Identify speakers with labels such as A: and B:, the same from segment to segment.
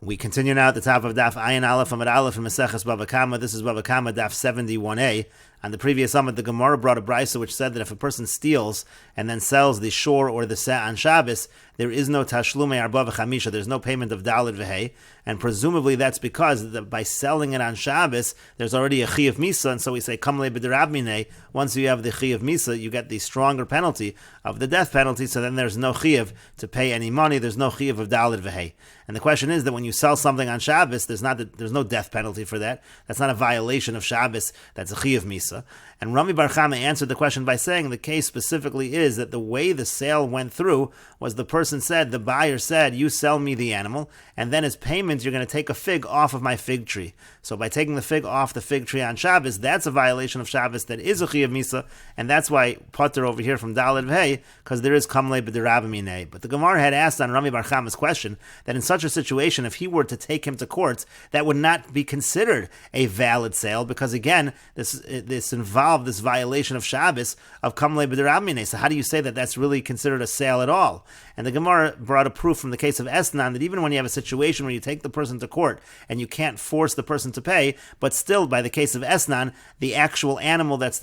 A: We continue now at the top of Daf Ayin Aleph Amud Aleph and Mesechet Bava Kamma. This is Bava Kamma Daf 71a. On the previous Amud, the Gemara brought a brisa which said that if a person steals and then sells the shor or the seh on Shabbos, there is no tashlumei arba v'chamisha, there's no payment of dalid v'hei, and presumably that's because by selling it on Shabbos, there's already a chi of misa, and so we say, kamle b'derab minei, once you have the chi of misa, you get the stronger penalty of the death penalty, so then there's no chi to pay any money, there's no chi of dalid v'hei. And the question is that when you sell something on Shabbos, there's no death penalty for that. That's not a violation of Shabbos, that's a chi of misa. And Rami Bar Chama answered the question by saying the case specifically is that the way the sale went through was the buyer said, you sell me the animal, and then as payment you're going to take a fig off of my fig tree. So by taking the fig off the fig tree on Shabbos, that's a violation of Shabbos that is a chi of misa, and that's why Potter over here from Daled V'hei, because there is kamle b'derab minei. But the Gemara had asked on Rami Bar Chama's question that in such a situation, if he were to take him to court, that would not be considered a valid sale, because again, this involved this violation of Shabbos of kamle b'derab minei. So how do you say that that's really considered a sale at all? And the Gemara brought a proof from the case of Esnan that even when you have a situation where you take the person to court and you can't force the person to pay, but still by the case of Esnan, the actual animal that's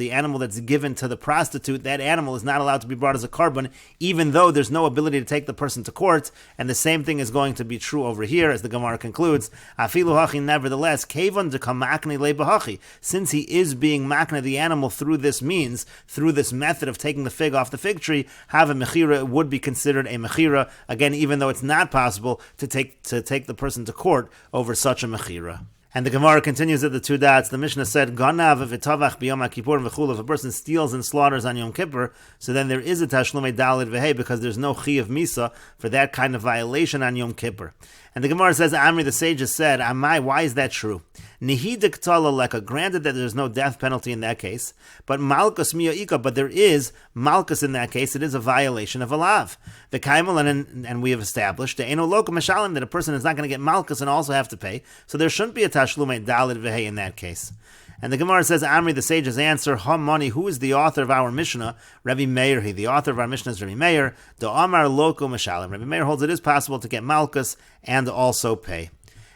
A: given to the prostitute, that animal is not allowed to be brought as a carbon, even though there's no ability to take the person to court. And the same thing is going to be true over here, as the Gemara concludes. Afilu hachi, nevertheless, kevon de kamakni lebahachi, since he is being makna the animal through this means, through this method of taking the fig off the fig tree, have a mechira, would be considered a mechira, again, even though it's not possible to take the person to court over such a mechira. And the Gemara continues at the two dots. The Mishnah said, Ganav v'tavach b'yom HaKippur v'chul. If a person steals and slaughters on Yom Kippur, so then there is a tashlumei dalid v'hei, because there's no chi of misa for that kind of violation on Yom Kippur. And the Gemara says, Amri the sages said, Amai, why is that true? Nihi diktala leka, granted that there's no death penalty in that case, but malchus miyaika, but there is malchus in that case, it is a violation of a lav. The kaimal, and we have established, the eno loka mashalim, that a person is not going to get malchus and also have to pay, so there shouldn't be a tashlumei dalid v'hei in that case. And the Gemara says, Amri the sages answer, Hamani, who is the author of our Mishnah? Rabbi Meir. The author of our Mishnah is Rabbi Meir. The Amar Loko Mashalim. Rabbi Meir holds it is possible to get malchus and also pay.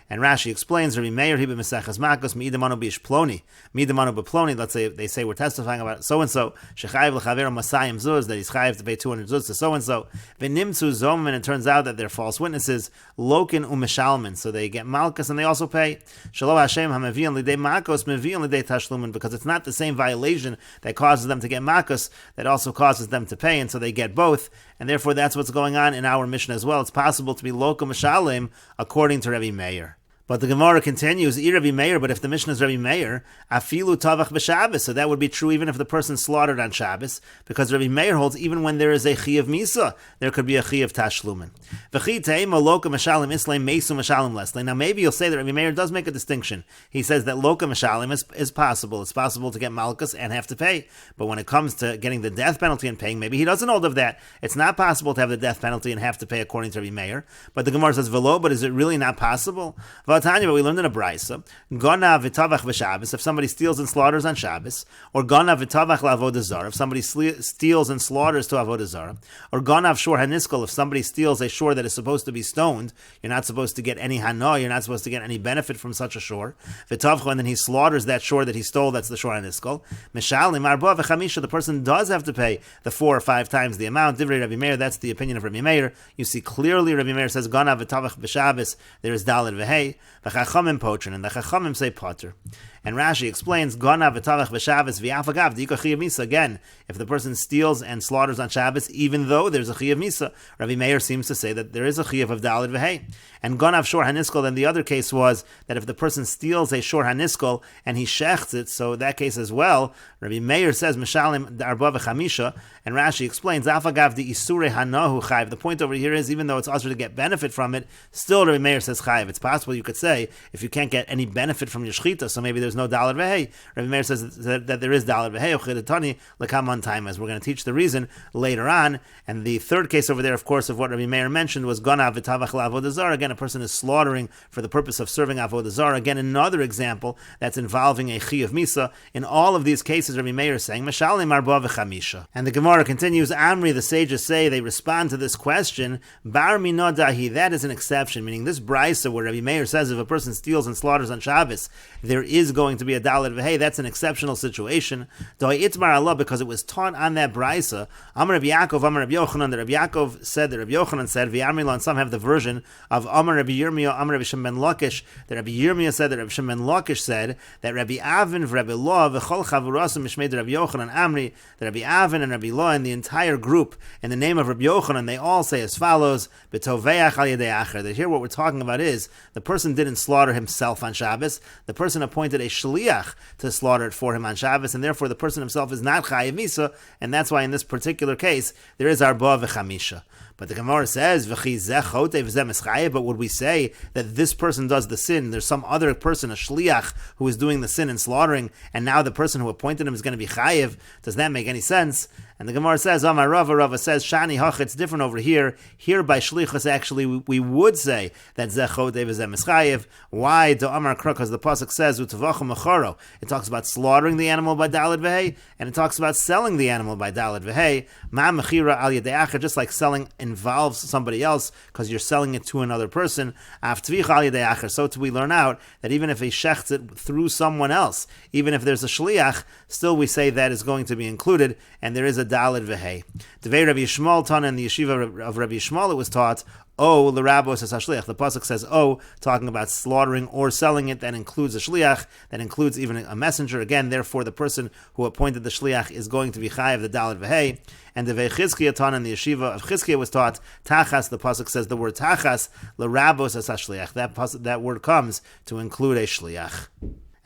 A: And Rashi explains, Rabbi Meir, he b'Meseches Makos, mi'idamanu b'ish ploni, mi'idamanu b'ploni. Let's say they say we're testifying about so-and-so, shechayiv l'chaver masayim zuz, that he's chayiv to pay 200 zuz to so-and-so. V'nimtzu zom, and it turns out that they're false witnesses, lokin u'mishalmin, so they get malchus and they also pay. Shelo Hashem ha'mevi'an l'idei makos, mevi'an l'idei tashlumin, because it's not the same violation that causes them to get malchus, that also causes them to pay, and so they get both. And therefore that's what's going on in our Mishnah as well. It's possible to be loka mashalim according to Rabbi Meir. But the Gemara continues, Rabbi Meir, but if the Mishnah is Rabbi Meir, afilu tavach b'Shabbos, so that would be true even if the person slaughtered on Shabbos, because Rabbi Meir holds even when there is a chi of misa, there could be a chi of tashlumin. V'chi te'ema loka mashalim islay mesu mashalim lesle. Now maybe you'll say that Rabbi Meir does make a distinction. He says that loka mashalim is possible. It's possible to get malchus and have to pay. But when it comes to getting the death penalty and paying, maybe he doesn't hold of that. It's not possible to have the death penalty and have to pay according to Rabbi Meir. But the Gemara says, velo, but is it really not possible? But we learned in a brisa, Gana v'tavach v'Shabbos, if somebody steals and slaughters on Shabbos, or Gana v'tavach la'avodah zarah, if somebody steals and slaughters to avodah zarah, or Ganav shor haniskel, if somebody steals a shor that is supposed to be stoned, you're not supposed to get any hana, you're not supposed to get any benefit from such a shor. V'tavcha, and then he slaughters that shor that he stole, that's the shor haniskel. Mishalim arba v'chamisha, the person does have to pay the 4 or 5 times the amount. Divrei Rabbi Meir, that's the opinion of Rabbi Meir. You see clearly Rabbi Meir says Gana v'tavach b'Shabbos, there is daled v'hei. Chachamim potrin, and the Chachamim say potter. And Rashi explains, Gana v'tavach v'Shabbos v'yafagav d'ika chi of misa. Again, if the person steals and slaughters on Shabbos, even though there's a chi of misa, Rabbi Meir seems to say that there is a chi of daled v'hei. And Ganav shor haniskel, then the other case was that if the person steals a shor haniskel and he shechts it, so in that case as well, Rabbi Meir says mishalim arba v'chamisha, and Rashi explains afagav the isure hanahu chayv. The point over here is even though it's also to get benefit from it, still Rabbi Meir says chayv. It's possible you could could say, if you can't get any benefit from your shechita, so maybe there's no dalad v'hei. Rabbi Meir says that there is dalad v'hei, uchidetani l'kaman time, as we're going to teach the reason later on. And the third case over there, of course, of what Rabbi Meir mentioned was ganav v'tavach la'avodah zarah. Again, a person is slaughtering for the purpose of serving avodah zarah. Again, another example that's involving a chi of misa. In all of these cases, Rabbi Meir is saying, Mashalim arba v'chamisha. And the Gemara continues, Amri, the sages say, they respond to this question, Bar minadahi, that is an exception, meaning this brisa where Rabbi Meir says if a person steals and slaughters on Shabbos, there is going to be a dalad v'hei, that's an exceptional situation. Doi itmar Allah, because it was taught on that brisa, Amar Rabbi Yaakov, Amar Rabbi Yochanan, that Rabbi Yaakov said, that Rabbi Yochanan said, V'yamrila, and some have the version of Amar Rabbi Yirmiyah, Amar Rabbi Shimon ben Lakish, that Rabbi Yirmiyah said, that Rabbi Shimon ben Lakish said, that Rabbi Avin, Rabbi Lo, V'chol chavurasim mishmei Rabbi Yochanan Amri, that Rabbi Avin and Rabbi Lo, and the entire group, in the name of Rabbi Yochanan, they all say as follows, B'toveach al yedei acher, that here what we're talking about is, the person didn't slaughter himself on Shabbos, the person appointed a shliach to slaughter it for him on Shabbos, and therefore the person himself is not chayiv misa, and that's why in this particular case, there is arba v'chamisha. But the Gemara says, but would we say that this person does the sin, there's some other person, a shliach, who is doing the sin and slaughtering, and now the person who appointed him is going to be chayiv? Does that make any sense? And the Gemara says, Amar Rava, Rava says, Shani hach, it's different over here. Here by shlichus, actually, we would say that zeh chodev v'zeh mischayev. Why? Do Amar Kruk, because the pasuk says, Utavachu mecharo. It talks about slaughtering the animal by dalad v'hei, and it talks about selling the animal by dalad v'hei. Ma mechira al yedei acher, just like selling involves somebody else, because you're selling it to another person. Af tvicha al yedei acher. So we learn out that even if he shechts it through someone else, even if there's a shliach, still we say that is going to be included, and there is a dalad v'hei. Devei Rabbi Yishmael Tana, in the yeshiva of Rabbi Yishmael, it was taught, O l'rabos es hashliach. The pasuk says, O, talking about slaughtering or selling it, that includes a shliach, that includes even a messenger. Again, therefore, the person who appointed the shliach is going to be chayav the dalad v'hei. And the Chizkiya Tana, in the yeshiva of Chizkiya, was taught, Tachas, the pasuk says the word Tachas, l'rabos es hashliach. That word comes to include a shliach.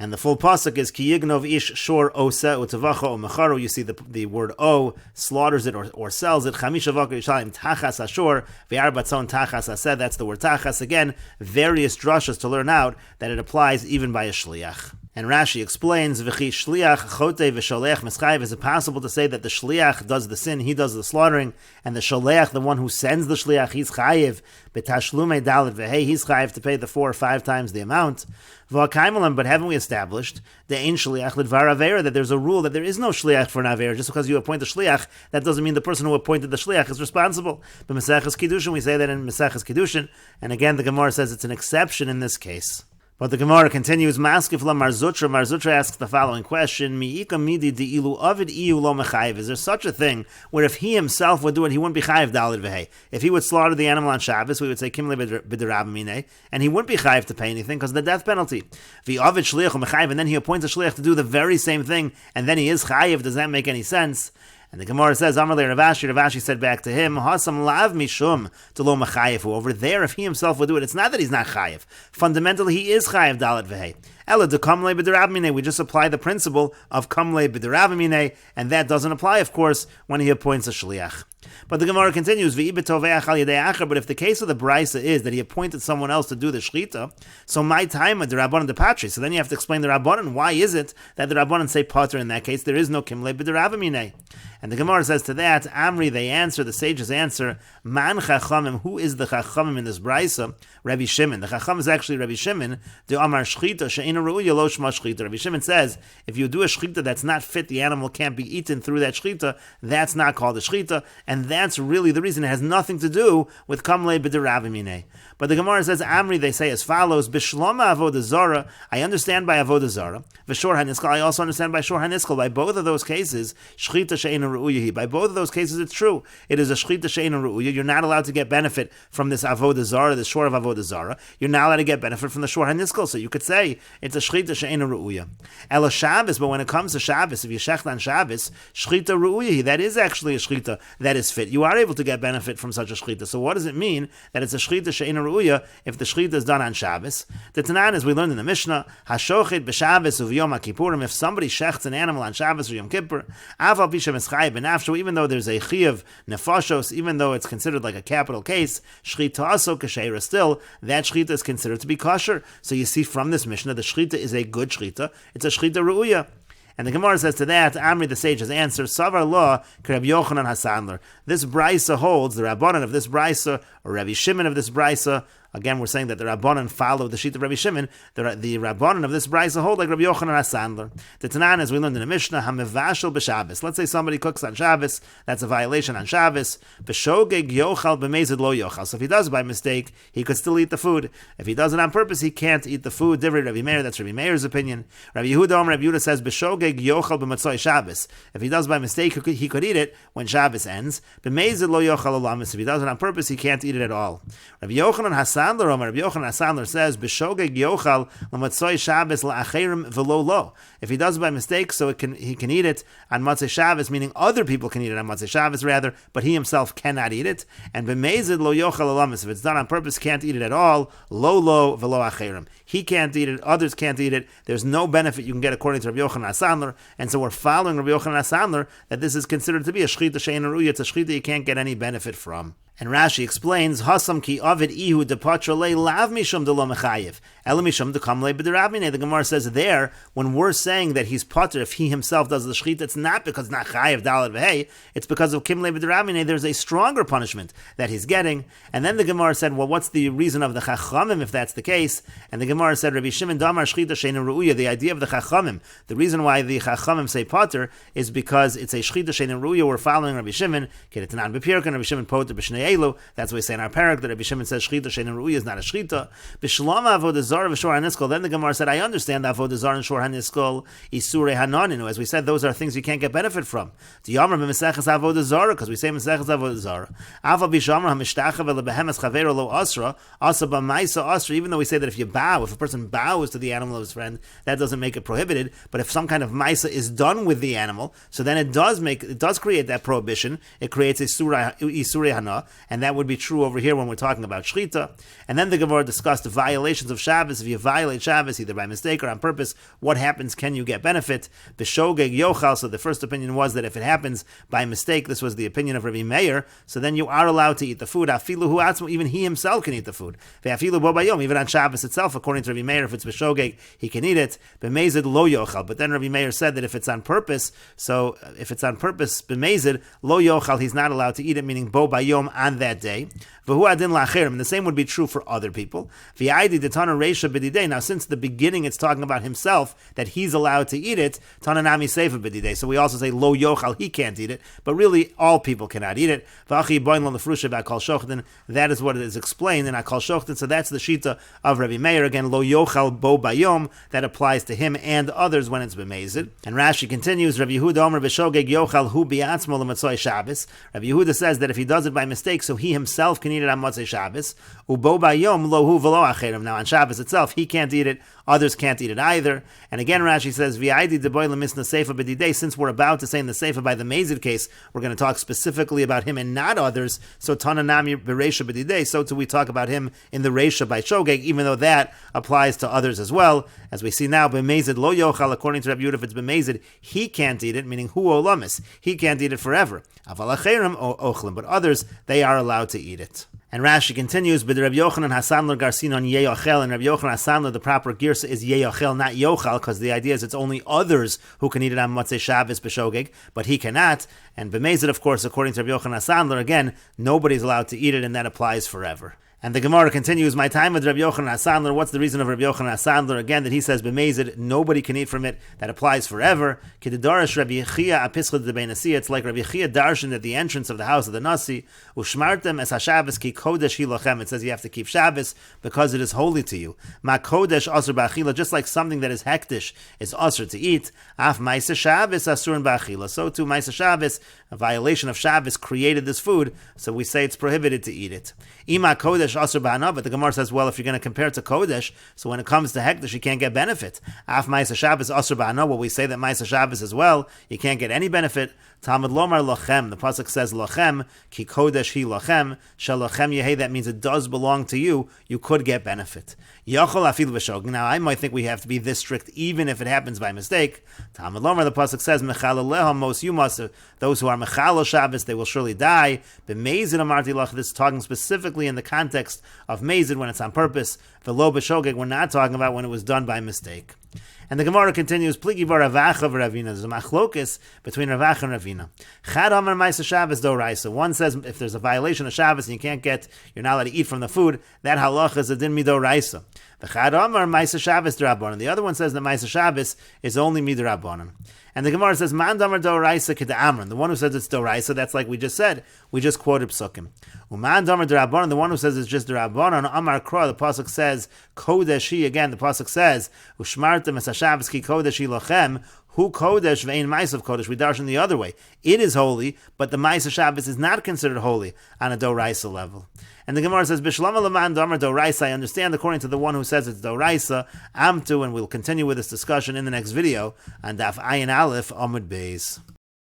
A: And the full pasuk is Ki yignov ish shor osa utavacha o mecharu. You see the word o, slaughters it or sells it. Chamisha v'akar yishalim tachas ashor v'yar batzon tachas aseh. That's the word tachas. Again, various drashas to learn out that it applies even by a shliach. And Rashi explains, V'chi shliach chote v'sholech mischayev. Is it possible to say that the shliach does the sin, he does the slaughtering, and the sholech, the one who sends the shliach, he's chayev b'tashlume dalad v'hei, he's chayev to pay the 4 or 5 times the amount. V'akaimelam, but haven't we established the ein shliach l'dvar avera, that there's a rule that there is no shliach for an avera? Just because you appoint a shliach, that doesn't mean the person who appointed the shliach is responsible. But Meseches Kiddushin, we say that in Meseches Kiddushin, and again the Gemara says it's an exception in this case. But the Gemara continues, Maskif la Marzutra. Marzutra asks the following question, Mi'ika midi di ilu avid iu lo mechayiv. Is there such a thing where if he himself would do it, he wouldn't be chayiv dalid v'hei? If he would slaughter the animal on Shabbos, we would say kimle b'derabamine, and he wouldn't be chayiv to pay anything because of the death penalty. V'avid shliach mechayiv, and then he appoints a shliach to do the very same thing, and then he is chayiv. Does that make any sense? And the Gemara says, Amalei Ravashi, Ravashi said back to him, Hasam lav mishum to lo mechayev. Over there, if he himself would do it, it's not that he's not chayev. Fundamentally, he is chayev dalad v'hei. Ela de kamle b'derabamine. We just apply the principle of kamle b'derabamine, and that doesn't apply, of course, when he appoints a shliach. But the Gemara continues, but if the case of the brisa is that he appointed someone else to do the shchita, so my time at the Rabbanan de Patri. So then you have to explain the Rabbanan. Why is it that the Rabbanan say pater in that case? There is no kimle b'derabamine. And the Gemara says to that, Amri, they answer, the sages answer, Man chachamim, who is the chachamim in this brisa? Rabbi Shimon. The chacham is actually Rabbi Shimon. The Amar shchita she'ena ru'uya lo shma shchita. Rabbi Shimon says, if you do a shchita that's not fit, the animal can't be eaten through that shchita, that's not called a shchita, and that's really the reason. It has nothing to do with kamle b'derabimine. But the Gemara says, Amri, they say as follows, Bishlama avodah zara, I understand by avodah zara, V'shor haniskal, I also understand by shor haniskal. By both of those cases, shchita she'ena ru'uya. By both of those cases, it's true. It is a shchita she'ena ru'uya. You're not allowed to get benefit from this avodah zara, the shor of avodah zara. You're not allowed to get benefit from the shor haniskal. So you could say it's a shchita she'ena ru'uya. Ela Shabbos, but when it comes to Shabbos, if you shecht on Shabbos, shchita ru'uya, that is actually a shchita that is fit. You are able to get benefit from such a shchita. So what does it mean that it's a shchita she'ena ru'uya if the shchita is done on Shabbos? The Tanan, as we learned in the Mishnah, hashochet b'Shabbos uv'yom HaKippurim, if somebody shechts an animal on Shabbos or Yom Kippur, aval pisha chayiv benafsho, even though there's a chiyav nefashos, even though it's considered like a capital case, shchita aso kasheira, still that shchita is considered to be kosher. So you see from this Mishnah, the shchita is a good shchita. It's a shchita ru'uya. And the Gemara says to that, Amri the sage's answer, Savar Law, Rabbi Yochanan Hasandler. This brisa holds, the Rabbanan of this brisa, or Rabbi Shimon of this brisa. Again, we're saying that the Rabbanan follow the sheet of Rabbi Shimon. The Rabbanan of this brisa hold like Rabbi Yochanan Hasandler. The Tanan, as we learned in the Mishnah, Hamevashel b'Shabbos. Let's say somebody cooks on Shabbos. That's a violation on Shabbos. B'shogeg yochal b'mezid lo yochal. So if he does it by mistake, he could still eat the food. If he does it on purpose, he can't eat the food. Divrei Rabbi Meir, that's Rabbi Meir's opinion. Rabbi Yehuda says, B'shogeg yochal b'matzoi Shabbos. If he does it by mistake, he could eat it when Shabbos ends. B'mezid lo yochal olamis. If he does it on purpose, he can't eat it at all. Rabbi Yochanan Hasandler, Rabbi Yochanan Hasandler says, "B'shogeg yochal l'matzoi Shabbos la'acherim v'lo lo." If he does it by mistake, so he can eat it on Matzei Shabbos, meaning other people can eat it on Matzei Shabbos rather, but he himself cannot eat it. And b'mezid lo yochal olamis. If it's done on purpose, can't eat it at all. Lo v'lo acherim. He can't eat it. Others can't eat it. There's no benefit you can get according to Rabbi Yochanan Hasandler, and so we're following Rabbi Yochanan Hasandler that this is considered to be a shchita she'ein ruya. It's a shchita you can't get any benefit from. And Rashi explains, Hasam ki avid ihu depatra le lav mishum de lo mechayiv. Ela mishum de kam le b'derabine. The Gemara says there, when we're saying that he's pater, if he himself does the shechita, it's not because it's not chayiv dalad v'hei, it's because of kim le b'derabine. There's a stronger punishment that he's getting. And then the Gemara said, well, what's the reason of the chachamim if that's the case? And the Gemara said, Rabbi Shimon damar shechita she'ein ruya. The idea of the chachamim, the reason why the chachamim say pater is because it's a shechita she'ein ruya. We're following Rabbi Shimon. Kedetanan b'pirkan, Rabbi Shimon pater b'shnei. That's what we say in our parak that Rabbi Shimon says shchita she'ein ruya is not a shchita. B'shlama avodah zarah v'shor haniskol. Then the Gemara said, I understand avodah zarah and shor haniskol isurei hananinu. As we said, those are things you can't get benefit from. The Yamar b'Meseches avodah zarah, because we say Meseches avodah zarah. Ava b'shamar hamishtachah v'lebehemes chavero lo asra asa b'maisa asra. Even though we say that if you bow, if a person bows to the animal of his friend, that doesn't make it prohibited. But if some kind of maisa is done with the animal, so then it does create that prohibition. It creates a isurei hana, and that would be true over here when we're talking about shchita. And then the Gemara discussed the violations of Shabbos. If you violate Shabbos either by mistake or on purpose, what happens? Can you get benefit? B'shogeg yochal. So the first opinion was that if it happens by mistake, this was the opinion of Rabbi Meir, so then you are allowed to eat the food. Afilu hu atzmo, even he himself can eat the food. Ve'afilu bo bayom, even on Shabbos itself, according to Rabbi Meir, if it's b'shogeg, he can eat it. B'mezid lo yochal. But then Rabbi Meir said that if it's on purpose, so if it's on purpose, b'mezid lo yochal, he's not allowed to eat it, meaning bo bayom on that day. And the same would be true for other people. Now, since the beginning it's talking about himself, that he's allowed to eat it, so we also say lo yochal, he can't eat it, but really all people cannot eat it. That is what it is explained in Akal Shochten. So that's the shita of Rabbi Meir. Again, lo yochal bo bayom, that applies to him and others when it's b'mezid. And Rashi continues, Rabbi Yehuda Omer b'shogeg yochal hu bi'atzmo l'matzoi Shabbos. Rabbi Yehuda says that if he does it by mistake, so he himself can eat it on Matzei Shabbos. Ubo bayom lo hu v'lo acherim. Now on Shabbos itself, he can't eat it. Others can't eat it either. And again, Rashi says, V'aydi deboy lemisna seifa b'didei. Since we're about to say in the seifa by the Mezid case, we're going to talk specifically about him and not others. So tananami b'reisha b'didei. So too we talk about him in the reisha by shogeg, even though that applies to others as well. As we see now, b'mezid lo yochal. According to Rabbi Yehuda, if it's b'mezid, he can't eat it, meaning hu olamis. He can't eat it forever. Aval acherim ochlim. But others, they are allowed to eat it. And Rashi continues, but Rabbi Yochanan Hasandler Garcinon Yeyochel, and Rabbi Yochanan Hasandler, the proper girsa is Yeyochel, not Yochal, because the idea is it's only others who can eat it on Matzei Shabbos b'shogeg, but he cannot. And b'mezid, of course, according to Rabbi Yochanan Hasandler, again, nobody's allowed to eat it, and that applies forever. And the Gemara continues, my time with Rabbi Yochanan Hasandler. What's the reason of Rabbi Yochanan Hasandler? Again, that he says, b'mezid, nobody can eat from it. That applies forever. K'dedarash Rabbi Yechia apischad de Nasi. It's like Rabbi Yechia darshan at the entrance of the house of the Nasi. Ushmartem es haShabbos ki kodesh hi lochem. It says you have to keep Shabbos because it is holy to you. Ma kodesh asur ba'achila. Just like something that is hektish is asur to eat. Af ma'isa Shabbos asurun ba'achila. So too ma'isa Shabbos, a violation of Shabbos, created this food. So we say it's prohibited to eat it. Ima kodesh Kodesh Asur Ba'ana, but the Gemara says, well, if you're going to compare it to Kodesh, so when it comes to Hekdesh, you can't get benefit. Af Ma'aseh Shabbos Asur Ba'ana, well, we say that Ma'aseh Shabbos as well, you can't get any benefit. Talmud Lomar Lochem, the pasuk says Lochem, Ki Kodesh Hi Lochem, Shel Lochem Yehei, that means it does belong to you, you could get benefit. Yachol Afil V'Shog, now I might think we have to be this strict even if it happens by mistake. Talmud Lomar, the pasuk says, Mechal Aleha Mos Yumas, those who are Mechal Shabbos, they will surely die. B'Mezid Amarti Lach, this is talking specifically in the context of Mezid when it's on purpose. V'Lo B'Shogeg, we're not talking about when it was done by mistake. And the Gemara continues, Pligi Ravacha v'Ravina. There's a machlokis between Ravacha and Ravina. Chad Amar Ma'aseh Shabbos Doraisa. One says if there's a violation of Shabbos and you're not allowed to eat from the food, that halacha is a din midoraisa. The Chad Amar Ma'aseh Shabbos D'Rabbanan. The other one says that Ma'aseh Shabbos is only midrabbanan. And the Gemara says, Man damar doraisa keda'amran. The one who says it's doraisa, that's like we just said. We just quoted psukim. Uman damar d'Rabbanan. The one who says it's just d'Rabbanan. Amar kra. The pasuk says kodeshi. Again, the pasuk says ushmartem es Shabbos ki kodeshi lochem. Hu kodesh ve'in ma'asav kodesh. We darshan the other way. It is holy, but the Ma'aseh Shabbos is not considered holy on a doraisa level. And the Gemara says, Bishlama leman damar doraisa. I understand according to the one who says it's doraisa. Amtu, and we'll continue with this discussion in the next video on Daf Ayin Aleph Amud Beis.